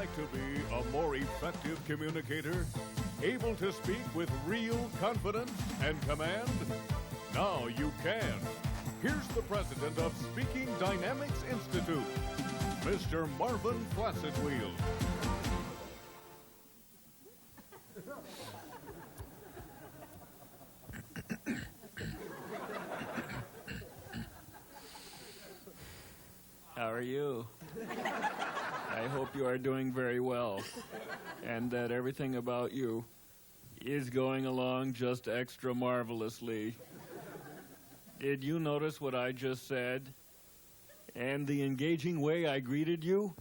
like to be a more effective communicator? Able to speak with real confidence and command? Now you can. Here's the president of Speaking Dynamics Institute, Mr. Marvin Flaccetwheel. How are you? I hope you are doing very well, and that everything about you is going along just extra marvelously. Did you notice what I just said? And the engaging way I greeted you?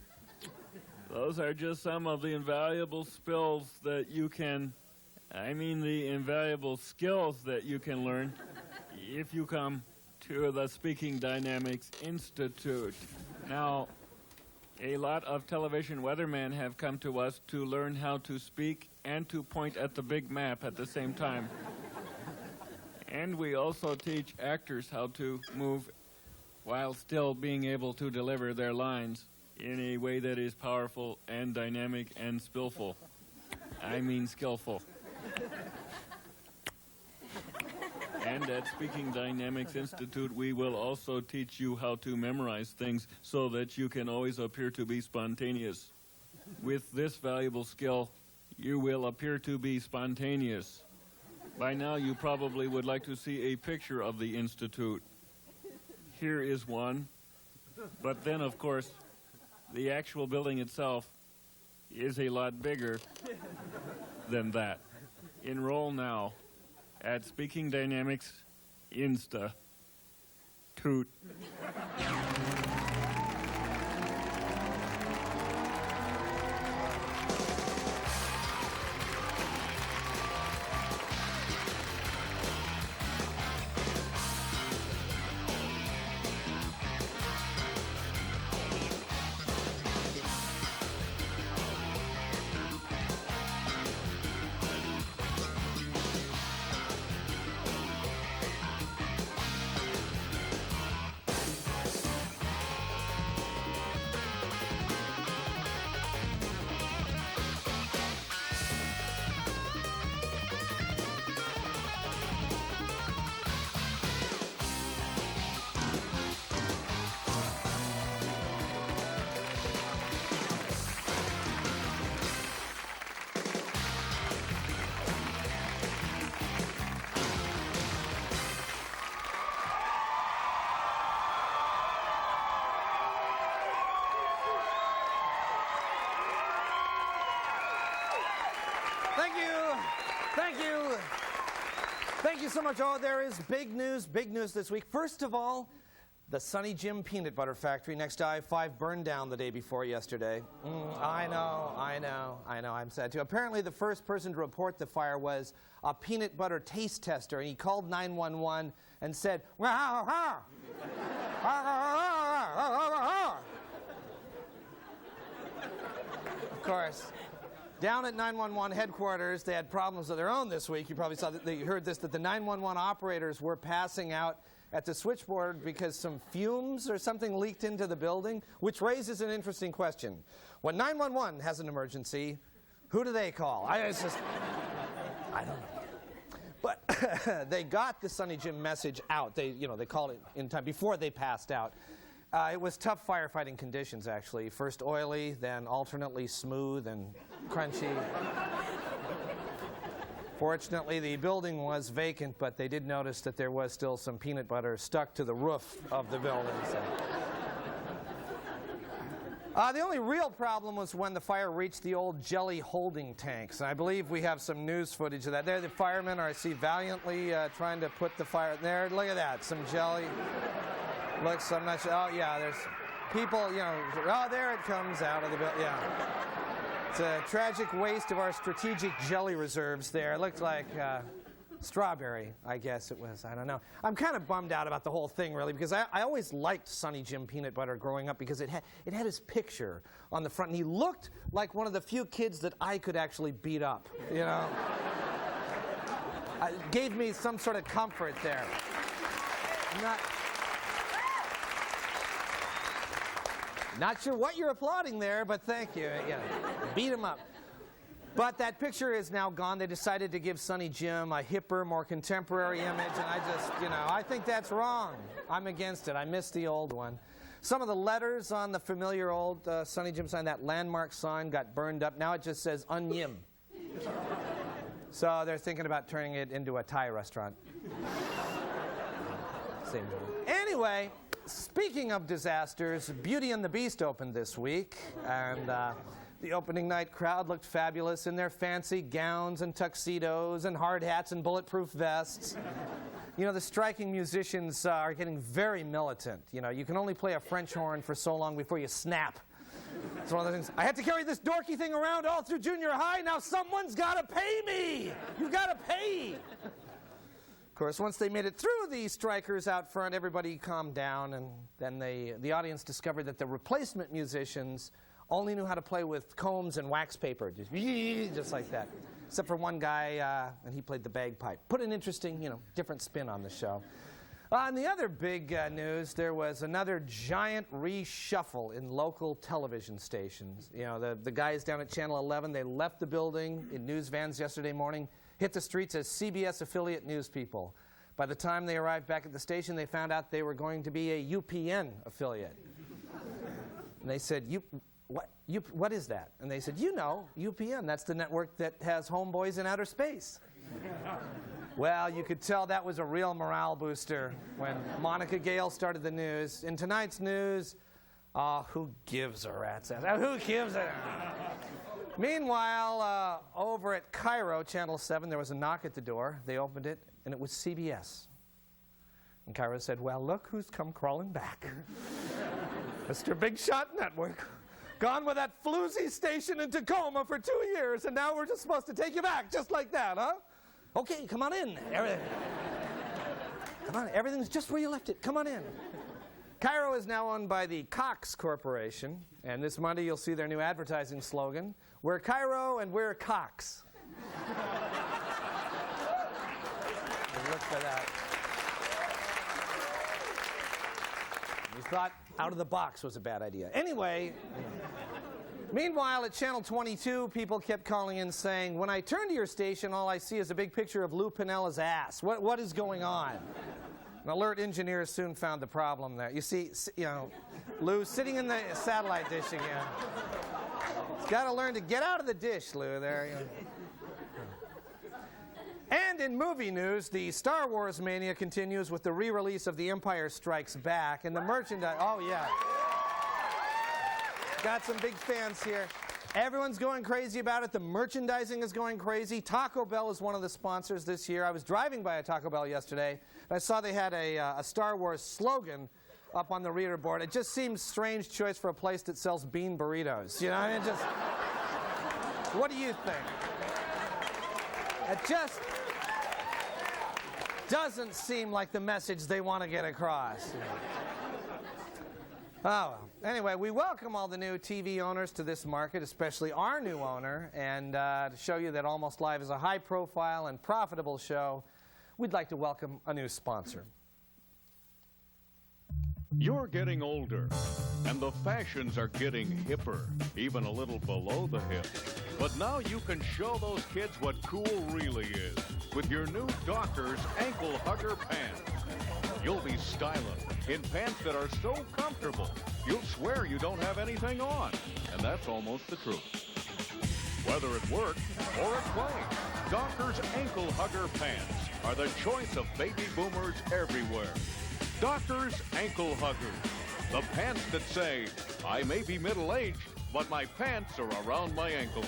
Those are just some of the invaluable skills that you can learn if you come to the Speaking Dynamics Institute. Now, a lot of television weathermen have come to us to learn how to speak and to point at the big map at the same time. And we also teach actors how to move while still being able to deliver their lines in a way that is powerful and dynamic and skillful. And at Speaking Dynamics Institute, we will also teach you how to memorize things so that you can always appear to be spontaneous. With this valuable skill, you will appear to be spontaneous. By now, you probably would like to see a picture of the Institute. Here is one. But then, of course, the actual building itself is a lot bigger than that. Enroll now at Speaking Dynamics Institute. Thank you so much. Oh, there is big news this week. First of all, the Sunny Jim Peanut Butter Factory next to I-5 burned down the day before yesterday. I know. I'm sad too. Apparently, the first person to report the fire was a peanut butter taste tester, and he called 911 and said, of course. Down at 911 headquarters, they had problems of their own this week. You probably saw that you heard this, that the 911 operators were passing out at the switchboard because some fumes or something leaked into the building, which raises an interesting question. When 911 has an emergency, who do they call? I don't know. But they got the Sunny Jim message out. They called it in time before they passed out. It was tough firefighting conditions, actually. First oily, then alternately smooth and crunchy. Fortunately, the building was vacant, but they did notice that there was still some peanut butter stuck to the roof of the building. The only real problem was when the fire reached the old jelly holding tanks. And I believe we have some news footage of that. There, the firemen are, I see, valiantly trying to put the fire there. Look at that, some jelly. Looks, I'm not sure. Oh, yeah, there's people, oh, there it comes out of the building. Yeah. It's a tragic waste of our strategic jelly reserves there. It looked like strawberry, I guess it was. I don't know. I'm kind of bummed out about the whole thing, really, because I always liked Sunny Jim Peanut Butter growing up because it had his picture on the front, and he looked like one of the few kids that I could actually beat up, It gave me some sort of comfort there. Not sure what you're applauding there, but thank you. Yeah, beat him up. But that picture is now gone. They decided to give Sonny Jim a hipper, more contemporary image, and I just, I think that's wrong. I'm against it. I miss the old one. Some of the letters on the familiar old Sonny Jim sign, that landmark sign, got burned up. Now it just says Unyim. So they're thinking about turning it into a Thai restaurant. Same movie. Anyway, speaking of disasters, Beauty and the Beast opened this week, and the opening night crowd looked fabulous in their fancy gowns and tuxedos and hard hats and bulletproof vests. The striking musicians are getting very militant. You can only play a French horn for so long before you snap. It's one of the things. I had to carry this dorky thing around all through junior high. Now someone's got to pay me. You got to pay. Of course, once they made it through the strikers out front, everybody calmed down, and then the audience discovered that the replacement musicians only knew how to play with combs and wax paper, just like that. Except for one guy, and he played the bagpipe. Put an interesting, different spin on the show. On the other big news, there was another giant reshuffle in local television stations. The guys down at Channel 11, they left the building in news vans yesterday morning, hit the streets as CBS affiliate news people. By the time they arrived back at the station, they found out they were going to be a UPN affiliate. And they said, what is that? And they said, UPN, that's the network that has Homeboys in Outer Space. Well, you could tell that was a real morale booster when Monica Gale started the news. In tonight's news, who gives a rat's ass? Who gives a... Meanwhile, over at Cairo, Channel 7, there was a knock at the door. They opened it, and it was CBS. And Cairo said, well, look who's come crawling back. Mr. Big Shot Network. Gone with that floozy station in Tacoma for 2 years, and now we're just supposed to take you back just like that, huh? Okay, come on in. Come on, everything's just where you left it. Come on in. Cairo is now owned by the Cox Corporation, and this Monday you'll see their new advertising slogan, we're Cairo and we're Cox. Look for that. You thought out of the box was a bad idea. Anyway, meanwhile at Channel 22, people kept calling in saying, when I turn to your station, all I see is a big picture of Lou Pinella's ass. What is going on? An alert engineer soon found the problem there. You see, Lou sitting in the satellite dish again. He's got to learn to get out of the dish, Lou, there. And in movie news, the Star Wars mania continues with the re-release of The Empire Strikes Back and the merchandise. Oh, yeah. Got some big fans here. Everyone's going crazy about it. The merchandising is going crazy. Taco Bell is one of the sponsors this year. I was driving by a Taco Bell yesterday, and I saw they had a Star Wars slogan up on the reader board. It just seems strange choice for a place that sells bean burritos. Just... What do you think? It just doesn't seem like the message they want to get across. Oh, well. Anyway, we welcome all the new TV owners to this market, especially our new owner, and to show you that Almost Live is a high-profile and profitable show, we'd like to welcome a new sponsor. You're getting older, and the fashions are getting hipper, even a little below the hip. But now you can show those kids what cool really is with your new Dockers Ankle Hugger Pants. You'll be styling in pants that are so comfortable, you'll swear you don't have anything on. And that's almost the truth. Whether at work or at play, Dockers Ankle Hugger Pants are the choice of baby boomers everywhere. Dockers Ankle Huggers, the pants that say, I may be middle-aged, but my pants are around my ankle.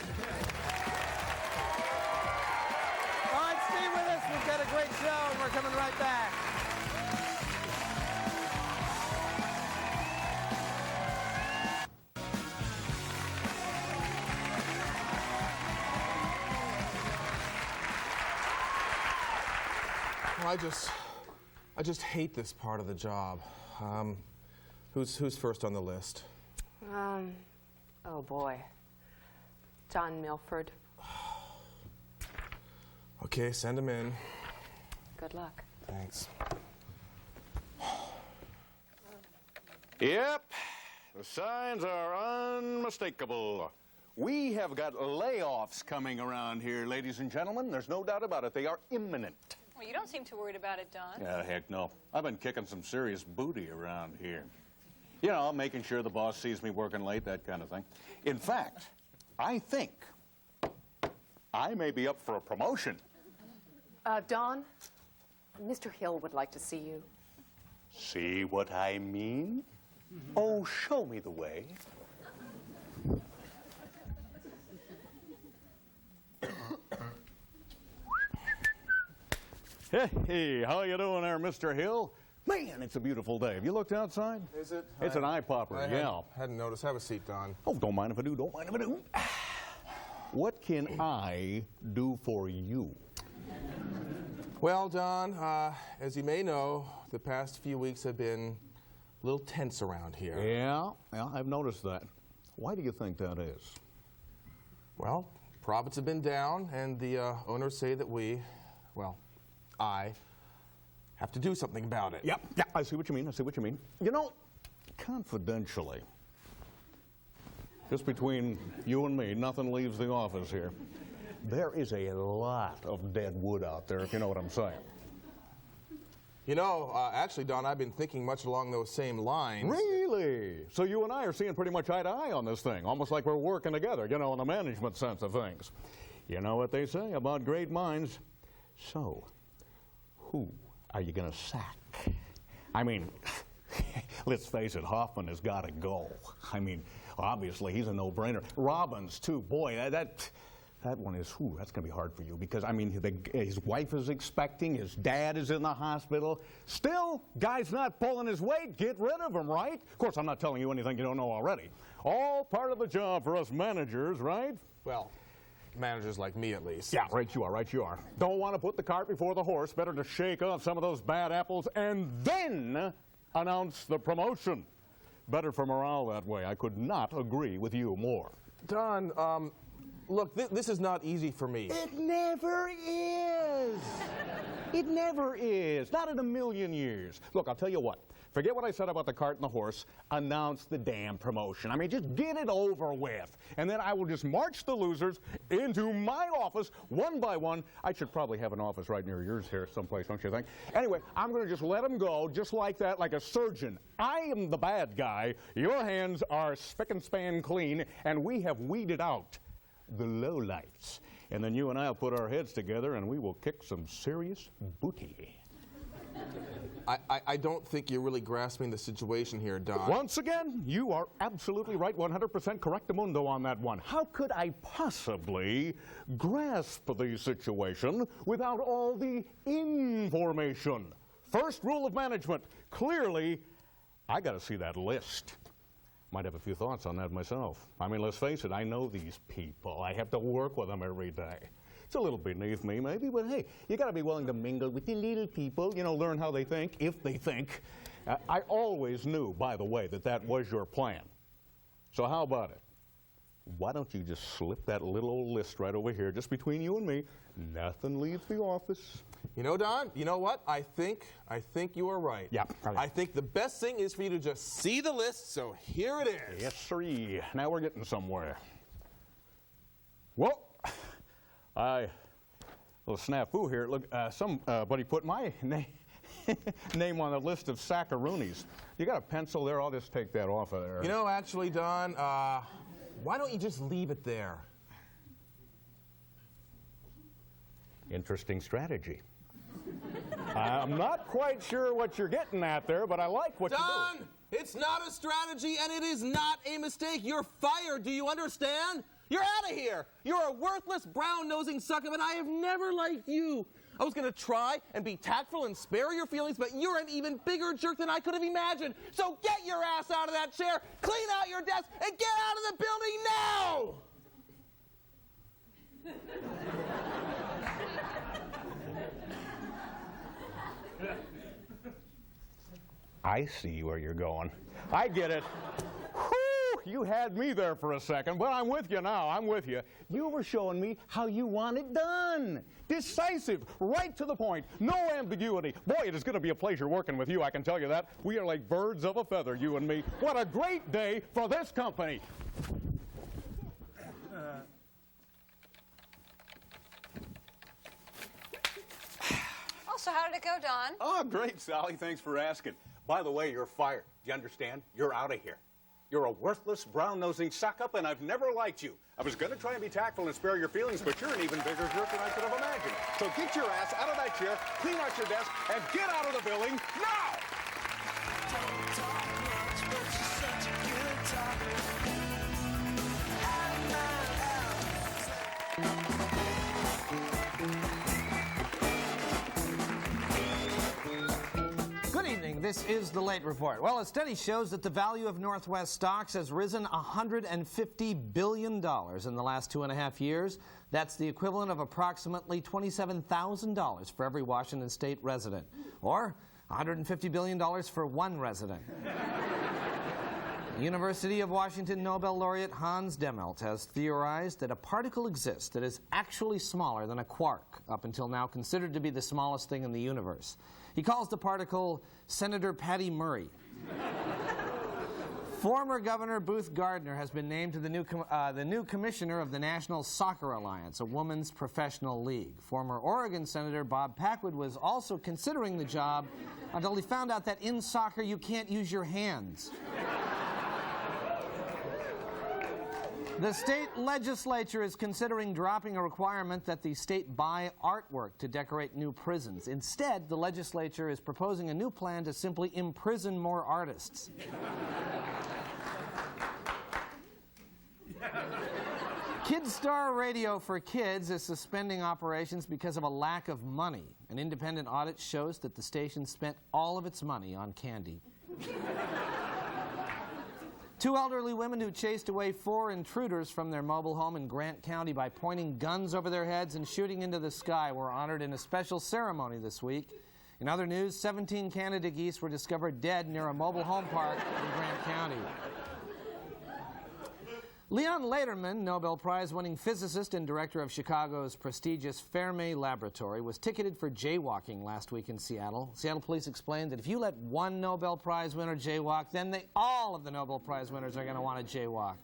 All right, stay with us. We've got a great show, and we're coming right back. I just hate this part of the job. Who's first on the list? Oh boy. John Milford. Okay, send him in. Good luck. Thanks. Yep, The signs are unmistakable. We have got layoffs coming around here, ladies and gentlemen. There's no doubt about it. They are imminent. Well, you don't seem too worried about it, Don. Heck no. I've been kicking some serious booty around here. You know, making sure the boss sees me working late, that kind of thing. In fact, I think I may be up for a promotion. Don, Mr. Hill would like to see you. See what I mean? Oh, show me the way. Hey, how you doing there, Mr. Hill? Man, it's a beautiful day. Have you looked outside? Is it? It's an eye popper, yeah. Hadn't noticed. Have a seat, Don. Oh, don't mind if I do, don't mind if I do. What can I do for you? Well, Don, as you may know, the past few weeks have been a little tense around here. Yeah, I've noticed that. Why do you think that is? Well, profits have been down, and the owners say that I have to do something about it. Yeah, I see what you mean, You know, confidentially, just between you and me, nothing leaves the office here. There is a lot of dead wood out there, if you know what I'm saying. You know, actually, Don, I've been thinking much along those same lines. Really? So you and I are seeing pretty much eye to eye on this thing, almost like we're working together, you know, in the management sense of things. You know what they say about great minds. So, who are you going to sack? I mean, let's face it, Hoffman has got to go. I mean, obviously, he's a no-brainer. Robbins, too. Boy, that one is, that's going to be hard for you because, I mean, his wife is expecting, his dad is in the hospital. Still, guy's not pulling his weight. Get rid of him, right? Of course, I'm not telling you anything you don't know already. All part of the job for us managers, right? Well, managers like me, at least. Yeah, right you are. Don't want to put the cart before the horse. Better to shake off some of those bad apples and then announce the promotion. Better for morale that way. I could not agree with you more. Don, look, this is not easy for me. It never is. It never is. Not in a million years. Look, I'll tell you what. Forget what I said about the cart and the horse. Announce the damn promotion. I mean, just get it over with. And then I will just march the losers into my office one by one. I should probably have an office right near yours here someplace, don't you think? Anyway, I'm going to just let them go just like that, like a surgeon. I am the bad guy. Your hands are spick and span clean, and we have weeded out the lowlights. And then you and I will put our heads together, and we will kick some serious booty. I don't think you're really grasping the situation here, Don. Once again, you are absolutely right, 100% correctamundo on that one. How could I possibly grasp the situation without all the information? First rule of management, clearly, I got to see that list. Might have a few thoughts on that myself. I mean, let's face it, I know these people. I have to work with them every day. It's a little beneath me, maybe, but hey, you got to be willing to mingle with the little people, you know, learn how they think, if they think. I always knew, by the way, that was your plan. So how about it? Why don't you just slip that little old list right over here, just between you and me? Nothing leaves the office. You know, Don, you know what? I think you are right. Yeah. I think the best thing is for you to just see the list, so here it is. Yes, sirree. Now we're getting somewhere. Well, little snafu here. Look, somebody put my name on the list of saccharoonies. You got a pencil there? I'll just take that off of there. You know, actually, Don, why don't you just leave it there? Interesting strategy. I'm not quite sure what you're getting at there, but I like what you're doing. Don, it's not a strategy, and it is not a mistake. You're fired. Do you understand? You're out of here. You're a worthless, brown-nosing sucker, and I have never liked you. I was going to try and be tactful and spare your feelings, but you're an even bigger jerk than I could have imagined. So get your ass out of that chair, clean out your desk, and get out of the building now! I see where you're going. I get it. Whew, you had me there for a second, but I'm with you now. I'm with you. You were showing me how you want it done. Decisive, right to the point, no ambiguity. Boy, it is going to be a pleasure working with you, I can tell you that. We are like birds of a feather, you and me. What a great day for this company. So how did it go, Don? Oh, great, Sally. Thanks for asking. By the way, you're fired. Do you understand? You're out of here. You're a worthless, brown-nosing suck-up, and I've never liked you. I was going to try and be tactful and spare your feelings, but you're an even bigger jerk than I could have imagined. So get your ass out of that chair, clean out your desk, and get out of the building now! Don't talk much, but you're such a good talker. Good evening. This is The Late Report. Well, a study shows that the value of Northwest stocks has risen $150 billion in the last 2.5 years. That's the equivalent of approximately $27,000 for every Washington State resident, or $150 billion for one resident. University of Washington Nobel laureate Hans Demmelt has theorized that a particle exists that is actually smaller than a quark, up until now considered to be the smallest thing in the universe. He calls the particle Senator Patty Murray. Former Governor Booth Gardner has been named to the new commissioner of the National Soccer Alliance, a women's professional league. Former Oregon Senator Bob Packwood was also considering the job until he found out that in soccer you can't use your hands. The state legislature is considering dropping a requirement that the state buy artwork to decorate new prisons. Instead, the legislature is proposing a new plan to simply imprison more artists. Kidstar Radio for Kids is suspending operations because of a lack of money. An independent audit shows that the station spent all of its money on candy. Two elderly women who chased away 4 intruders from their mobile home in Grant County by pointing guns over their heads and shooting into the sky were honored in a special ceremony this week. In other news, 17 Canada geese were discovered dead near a mobile home park in Grant County. Leon Lederman, Nobel Prize-winning physicist and director of Chicago's prestigious Fermi Laboratory, was ticketed for jaywalking last week in Seattle. Seattle police explained that if you let one Nobel Prize winner jaywalk, then all of the Nobel Prize winners are going to want to jaywalk.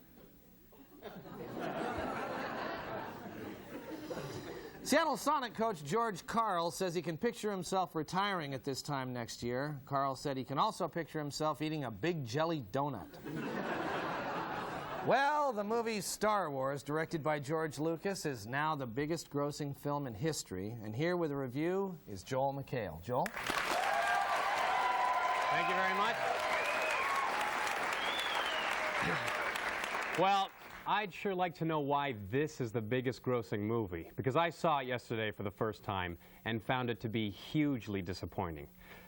Seattle Sonic coach George Karl says he can picture himself retiring at this time next year. Karl said he can also picture himself eating a big jelly donut. Well, the movie Star Wars, directed by George Lucas, is now the biggest grossing film in history. And here with a review is Joel McHale. Joel? Thank you very much. Well, I'd sure like to know why this is the biggest grossing movie, because I saw it yesterday for the first time and found it to be hugely disappointing.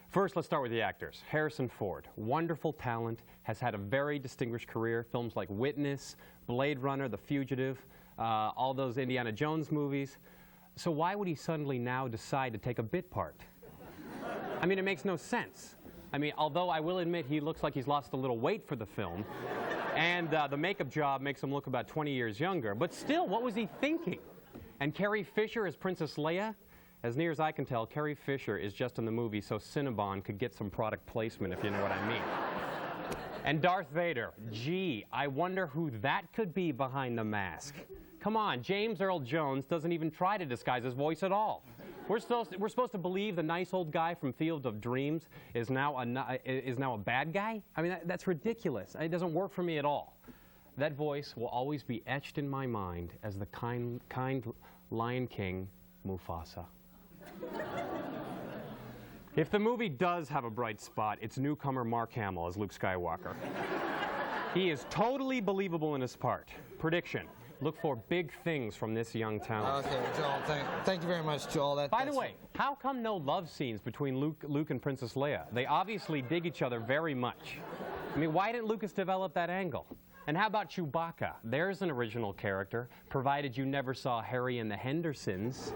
First, let's start with the actors. Harrison Ford, wonderful talent, has had a very distinguished career. Films like Witness, Blade Runner, The Fugitive, all those Indiana Jones movies. So why would he suddenly now decide to take a bit part? I mean, it makes no sense. I mean, although I will admit he looks like he's lost a little weight for the film, and the makeup job makes him look about 20 years younger, but still, what was he thinking? And Carrie Fisher as Princess Leia? As near as I can tell, Carrie Fisher is just in the movie so Cinnabon could get some product placement, if you know what I mean. And Darth Vader, gee, I wonder who that could be behind the mask. Come on, James Earl Jones doesn't even try to disguise his voice at all. We're supposed to believe the nice old guy from Field of Dreams is now a bad guy? I mean, that's ridiculous. It doesn't work for me at all. That voice will always be etched in my mind as the kind Lion King, Mufasa. If the movie does have a bright spot, it's newcomer Mark Hamill as Luke Skywalker. He is totally believable in his part. Prediction: look for big things from this young talent. Okay, Joel, thank you very much, Joel. By the way, how come no love scenes between Luke and Princess Leia? They obviously dig each other very much. I mean, why didn't Lucas develop that angle? And how about Chewbacca? There's an original character, provided you never saw Harry and the Hendersons.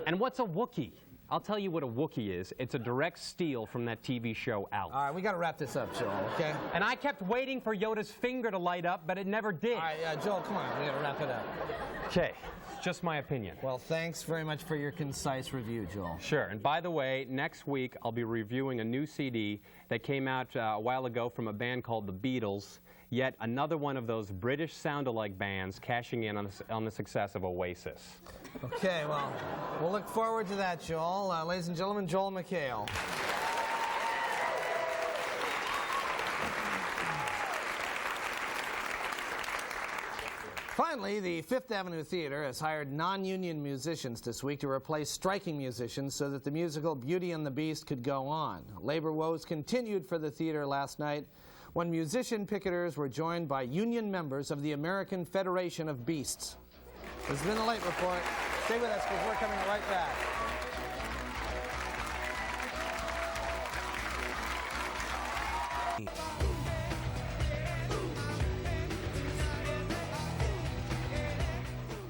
And what's a Wookiee? I'll tell you what a Wookiee is. It's a direct steal from that TV show Alf. All right, we got to wrap this up, Joel, okay? And I kept waiting for Yoda's finger to light up, but it never did. All right, Joel, come on. We got to wrap it up. Okay, just my opinion. Well, thanks very much for your concise review, Joel. Sure, and by the way, next week I'll be reviewing a new CD that came out a while ago from a band called the Beatles, yet another one of those British sound-alike bands cashing in on the success of Oasis. Okay, well, we'll look forward to that, Joel. Ladies and gentlemen, Joel McHale. Finally, the Fifth Avenue Theater has hired non-union musicians this week to replace striking musicians so that the musical Beauty and the Beast could go on. Labor woes continued for the theater last night when musician picketers were joined by union members of the American Federation of Beasts. This has been the Late Report. Stay with us because we're coming right back.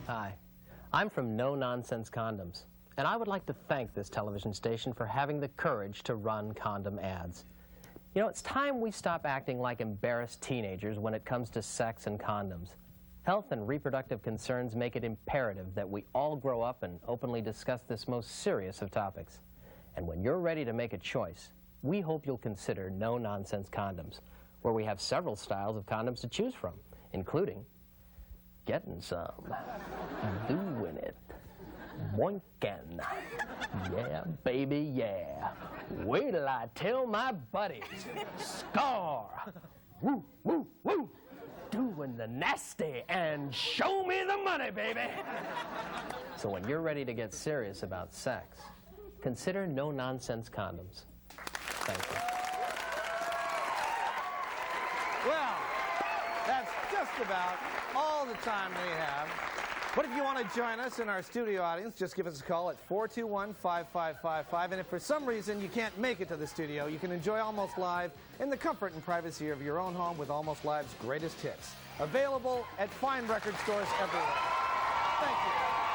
Hi, I'm from No Nonsense Condoms, and I would like to thank this television station for having the courage to run condom ads. You know, it's time we stop acting like embarrassed teenagers when it comes to sex and condoms. Health and reproductive concerns make it imperative that we all grow up and openly discuss this most serious of topics. And when you're ready to make a choice, we hope you'll consider No Nonsense Condoms, where we have several styles of condoms to choose from, including getting some, doing it, boinking, yeah, baby, yeah. Wait till I tell my buddies, scar, woo, woo, woo, doing the nasty, and show me the money, baby. So when you're ready to get serious about sex, consider No Nonsense Condoms. Thank you. Well, that's just about all the time we have. But if you want to join us in our studio audience, just give us a call at 421-5555. And if for some reason you can't make it to the studio, you can enjoy Almost Live in the comfort and privacy of your own home with Almost Live's greatest hits. Available at fine record stores everywhere. Thank you.